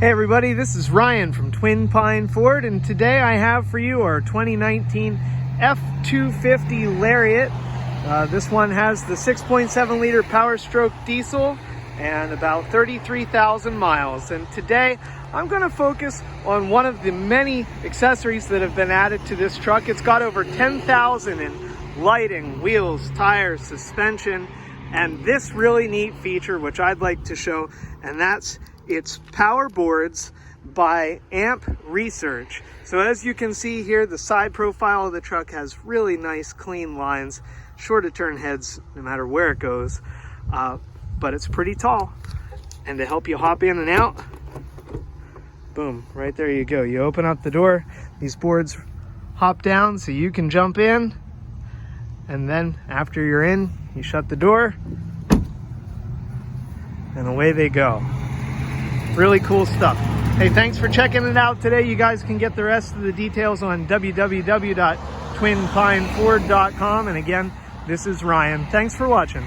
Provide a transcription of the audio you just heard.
Hey everybody, this is Ryan from Twin Pine Ford, and today I have for you our 2019 F-250 Lariat. This one has the 6.7 liter Power Stroke diesel and about 33,000 miles. And today I'm going to focus on one of the many accessories that have been added to this truck. It's got over 10,000 in lighting, wheels, tires, suspension, and this really neat feature which I'd like to show, and that's its power boards by Amp Research. So as you can see here, the side profile of the truck has really nice clean lines, sure to turn heads no matter where it goes, but it's pretty tall. And to help you hop in and out, boom, right there you go. You open up the door, these boards hop down so you can jump in, and then after you're in, you shut the door, and away they go. Really cool stuff. Hey, thanks for checking it out today. You guys can get the rest of the details on www.twinpineford.com. And again, this is Ryan. Thanks for watching.